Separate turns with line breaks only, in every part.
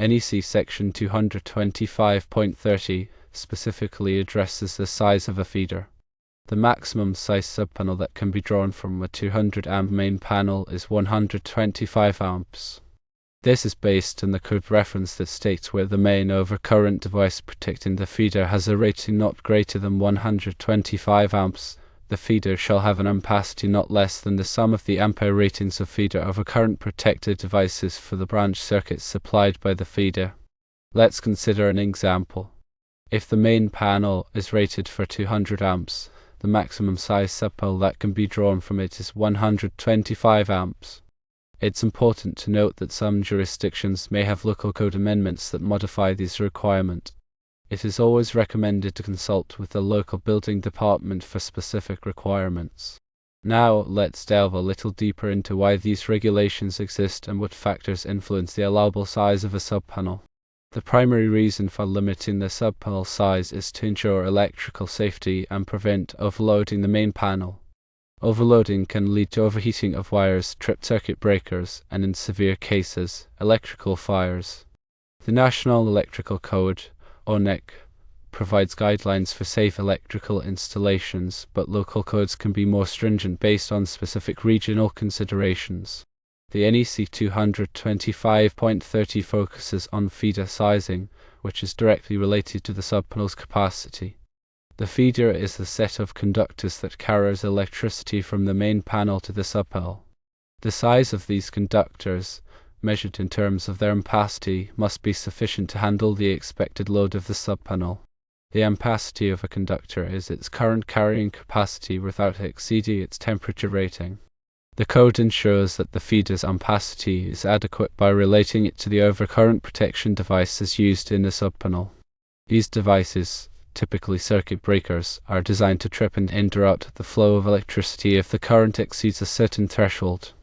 NEC Section 225.30 specifically addresses the size of a feeder. The maximum size subpanel that can be drawn from a 200 amp main panel is 125 amps. This is based on the code reference that states where the main overcurrent device protecting the feeder has a rating not greater than 125 amps. The feeder shall have an ampacity not less than the sum of the ampere ratings of feeder overcurrent protected devices for the branch circuits supplied by the feeder. Let's consider an example. If the main panel is rated for 200 amps, the maximum size subpanel that can be drawn from it is 125 amps. It's important to note that some jurisdictions may have local code amendments that modify this requirement. It is always recommended to consult with the local building department for specific requirements. Now, let's delve a little deeper into why these regulations exist and what factors influence the allowable size of a subpanel. The primary reason for limiting the subpanel size is to ensure electrical safety and prevent overloading the main panel. Overloading can lead to overheating of wires, tripped circuit breakers, and in severe cases, electrical fires. The National Electrical Code, or NEC, provides guidelines for safe electrical installations, but local codes can be more stringent based on specific regional considerations. The NEC 225.30 focuses on feeder sizing, which is directly related to the subpanel's capacity. The feeder is the set of conductors that carries electricity from the main panel to the subpanel. The size of these conductors, measured in terms of their ampacity, must be sufficient to handle the expected load of the subpanel. The ampacity of a conductor is its current carrying capacity without exceeding its temperature rating. The code ensures that the feeder's ampacity is adequate by relating it to the overcurrent protection devices used in the subpanel. These devices, typically circuit breakers, are designed to trip and interrupt the flow of electricity if the current exceeds a certain threshold.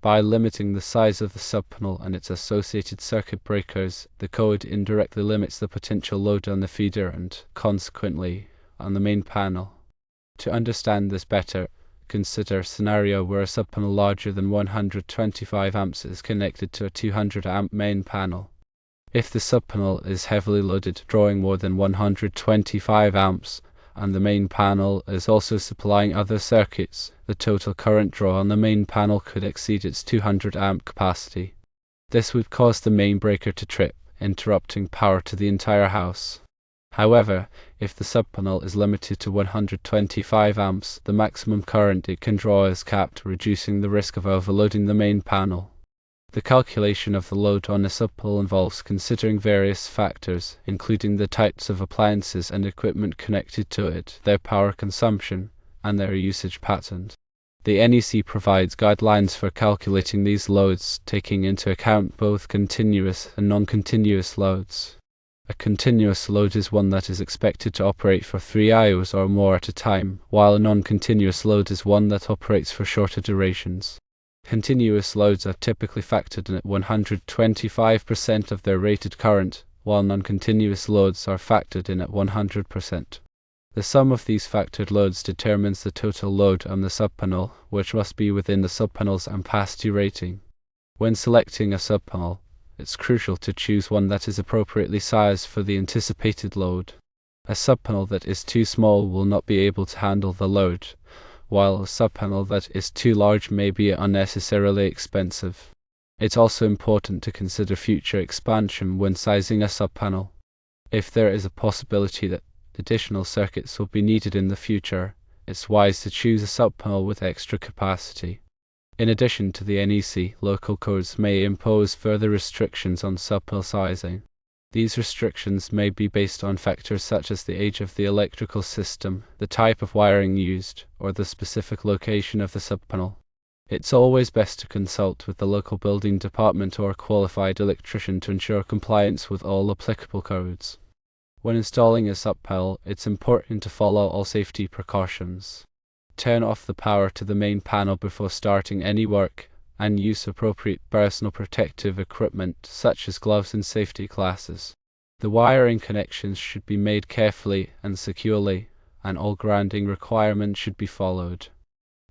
By limiting the size of the subpanel and its associated circuit breakers, the code indirectly limits the potential load on the feeder and, consequently, on the main panel. To understand this better, consider a scenario where a subpanel larger than 125 amps is connected to a 200 amp main panel. If the subpanel is heavily loaded, drawing more than 125 amps, and the main panel is also supplying other circuits, the total current draw on the main panel could exceed its 200 amp capacity. This would cause the main breaker to trip, interrupting power to the entire house. However, if the subpanel is limited to 125 amps, the maximum current it can draw is capped, reducing the risk of overloading the main panel. The calculation of the load on a subpanel involves considering various factors, including the types of appliances and equipment connected to it, their power consumption, and their usage pattern. The NEC provides guidelines for calculating these loads, taking into account both continuous and non-continuous loads. A continuous load is one that is expected to operate for 3 hours or more at a time, while a non-continuous load is one that operates for shorter durations. Continuous loads are typically factored in at 125% of their rated current, while non-continuous loads are factored in at 100%. The sum of these factored loads determines the total load on the subpanel, which must be within the subpanel's ampacity rating. When selecting a subpanel, it's crucial to choose one that is appropriately sized for the anticipated load. A subpanel that is too small will not be able to handle the load, while a subpanel that is too large may be unnecessarily expensive. It's also important to consider future expansion when sizing a subpanel. If there is a possibility that additional circuits will be needed in the future, it's wise to choose a subpanel with extra capacity. In addition to the NEC, local codes may impose further restrictions on subpanel sizing. These restrictions may be based on factors such as the age of the electrical system, the type of wiring used, or the specific location of the subpanel. It's always best to consult with the local building department or a qualified electrician to ensure compliance with all applicable codes. When installing a subpanel, it's important to follow all safety precautions. Turn off the power to the main panel before starting any work, and use appropriate personal protective equipment such as gloves and safety glasses. The wiring connections should be made carefully and securely, and all grounding requirements should be followed.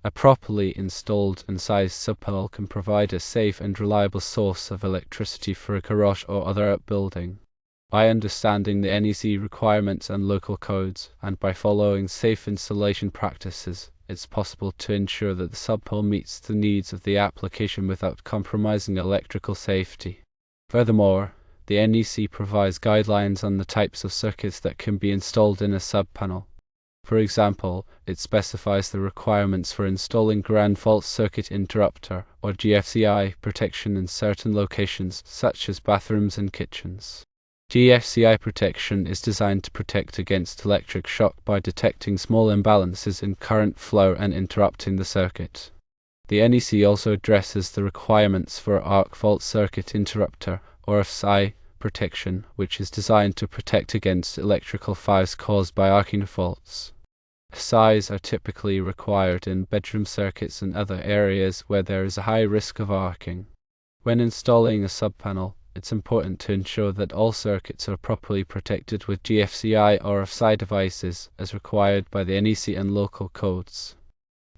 A properly installed and sized subpanel can provide a safe and reliable source of electricity for a garage or other outbuilding. By understanding the NEC requirements and local codes, and by following safe installation practices, it's possible to ensure that the subpanel meets the needs of the application without compromising electrical safety. Furthermore, the NEC provides guidelines on the types of circuits that can be installed in a subpanel. For example, it specifies the requirements for installing ground fault circuit interrupter or GFCI protection in certain locations such as bathrooms and kitchens. GFCI protection is designed to protect against electric shock by detecting small imbalances in current flow and interrupting the circuit. The NEC also addresses the requirements for arc fault circuit interrupter or FSI protection, which is designed to protect against electrical fires caused by arcing faults. FSIs are typically required in bedroom circuits and other areas where there is a high risk of arcing. When installing a subpanel, it's important to ensure that all circuits are properly protected with GFCI or FSI devices as required by the NEC and local codes.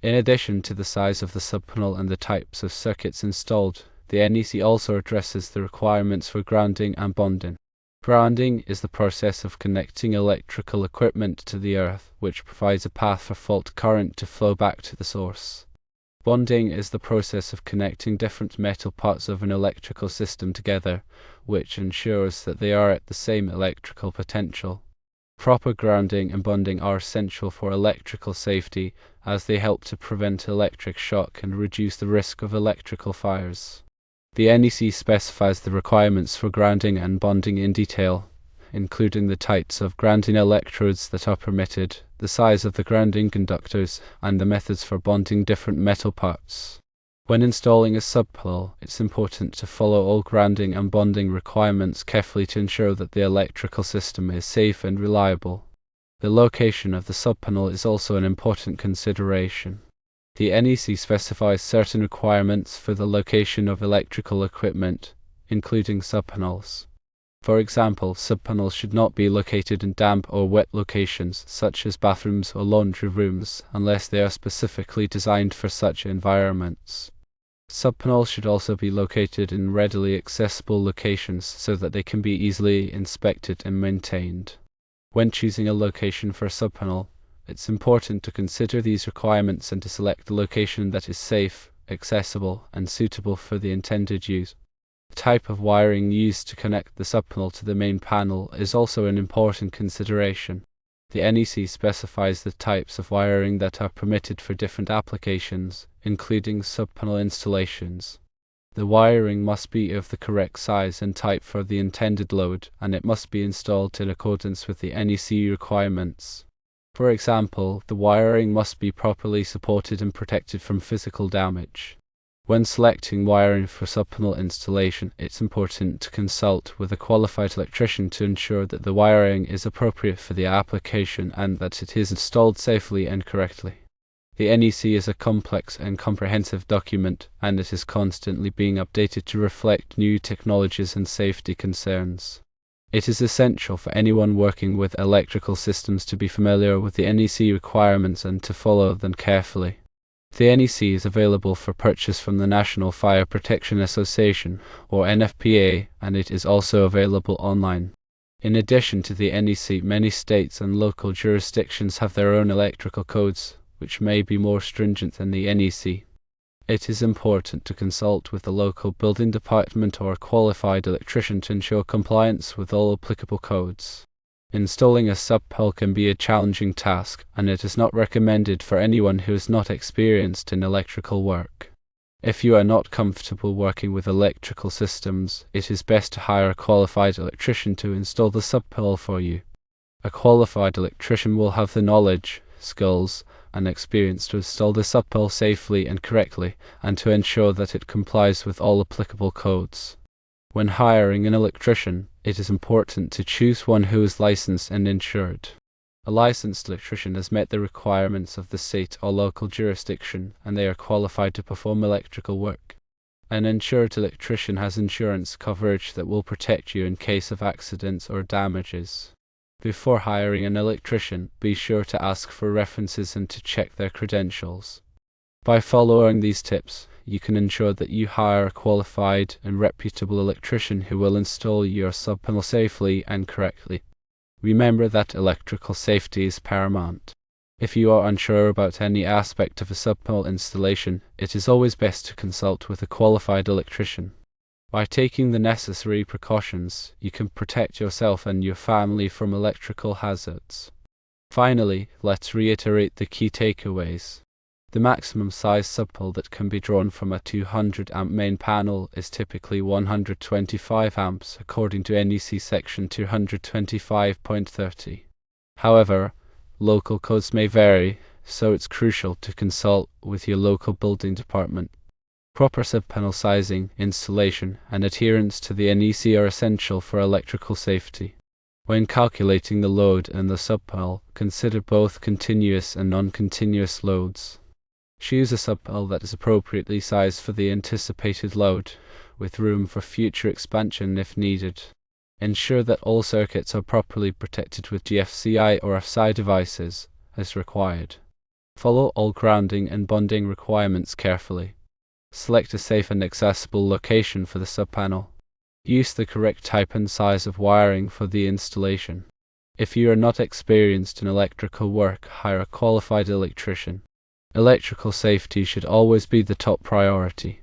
In addition to the size of the subpanel and the types of circuits installed, the NEC also addresses the requirements for grounding and bonding. Grounding is the process of connecting electrical equipment to the earth, which provides a path for fault current to flow back to the source. Bonding is the process of connecting different metal parts of an electrical system together, which ensures that they are at the same electrical potential. Proper grounding and bonding are essential for electrical safety, as they help to prevent electric shock and reduce the risk of electrical fires. The NEC specifies the requirements for grounding and bonding in detail, including the types of grounding electrodes that are permitted, the size of the grounding conductors, and the methods for bonding different metal parts. When installing a subpanel, it's important to follow all grounding and bonding requirements carefully to ensure that the electrical system is safe and reliable. The location of the subpanel is also an important consideration. The NEC specifies certain requirements for the location of electrical equipment, including subpanels. For example, subpanels should not be located in damp or wet locations, such as bathrooms or laundry rooms, unless they are specifically designed for such environments. Subpanels should also be located in readily accessible locations so that they can be easily inspected and maintained. When choosing a location for a subpanel, it's important to consider these requirements and to select a location that is safe, accessible, and suitable for the intended use. The type of wiring used to connect the subpanel to the main panel is also an important consideration. The NEC specifies the types of wiring that are permitted for different applications, including subpanel installations. The wiring must be of the correct size and type for the intended load, and it must be installed in accordance with the NEC requirements. For example, the wiring must be properly supported and protected from physical damage. When selecting wiring for subpanel installation, it's important to consult with a qualified electrician to ensure that the wiring is appropriate for the application and that it is installed safely and correctly. The NEC is a complex and comprehensive document, and it is constantly being updated to reflect new technologies and safety concerns. It is essential for anyone working with electrical systems to be familiar with the NEC requirements and to follow them carefully. The NEC is available for purchase from the National Fire Protection Association, or NFPA, and it is also available online. In addition to the NEC, many states and local jurisdictions have their own electrical codes, which may be more stringent than the NEC. It is important to consult with the local building department or a qualified electrician to ensure compliance with all applicable codes. Installing a subpanel can be a challenging task, and it is not recommended for anyone who is not experienced in electrical work. If you are not comfortable working with electrical systems, it is best to hire a qualified electrician to install the subpanel for you. A qualified electrician will have the knowledge, skills, and experience to install the subpanel safely and correctly, and to ensure that it complies with all applicable codes. When hiring an electrician, it is important to choose one who is licensed and insured. A licensed electrician has met the requirements of the state or local jurisdiction, and they are qualified to perform electrical work. An insured electrician has insurance coverage that will protect you in case of accidents or damages. Before hiring an electrician, be sure to ask for references and to check their credentials. By following these tips, you can ensure that you hire a qualified and reputable electrician who will install your subpanel safely and correctly. Remember that electrical safety is paramount. If you are unsure about any aspect of a subpanel installation, it is always best to consult with a qualified electrician. By taking the necessary precautions, you can protect yourself and your family from electrical hazards. Finally, let's reiterate the key takeaways. The maximum size subpanel that can be drawn from a 200 amp main panel is typically 125 amps according to NEC section 225.30. However, local codes may vary, so it's crucial to consult with your local building department. Proper subpanel sizing, installation, and adherence to the NEC are essential for electrical safety. When calculating the load in the subpanel, consider both continuous and non-continuous loads. Choose a subpanel that is appropriately sized for the anticipated load, with room for future expansion if needed. Ensure that all circuits are properly protected with GFCI or FSI devices, as required. Follow all grounding and bonding requirements carefully. Select a safe and accessible location for the subpanel. Use the correct type and size of wiring for the installation. If you are not experienced in electrical work, hire a qualified electrician. Electrical safety should always be the top priority.